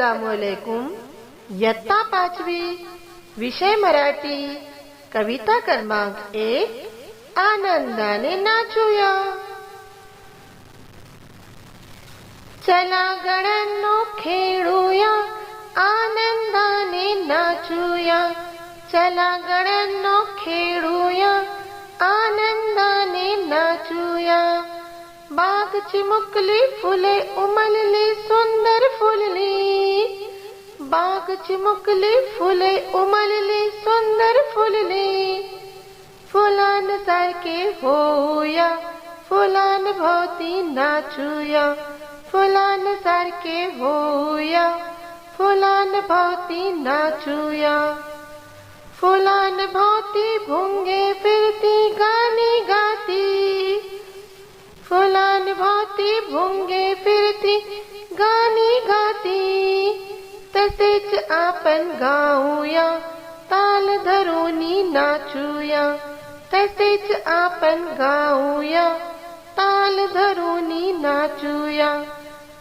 अस्सलामुअलैकुम. इयत्ता 5वी, विषय मराठी, कविता क्रमांक 1. आनंदाने नाचूया. चला गण्यांनो खेळूया, आनंदाने नाचूया. चला गण्यांनो खेळूया, आनंदाने नाचूया. बाग चिमुकली फुले उमलली सुंदर फुलली. बाग चिमुकली फुले उमलली सुंदर फुलली. फुलांसारखे होऊया, फुलांभोवती नाचूया. फुलांसारखे होऊया, फुलांभोवती नाचूया. फुलांभोवती भुंगे फिरती गाणी गाती. फुलांभोवती भुंगे फिरती गाणी गाती. तसेच आपण गाऊया, ताल धरूनी नाचूया. तसेच आपण गाऊया, ताल धरूनी नाचूया.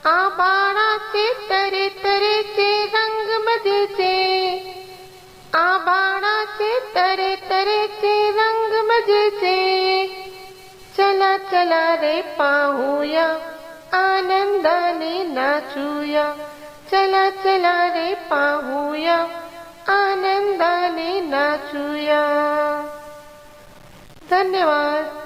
आभाळाचे तरे तरेचे रंग मजेचे. आभाळाचे तरे तरेचे रंग मजेचे. चला चला रे पाहूया, आनंदाने नाचूया. चला चला रे पाहूया, आनंदाने नाचूया. धन्यवाद.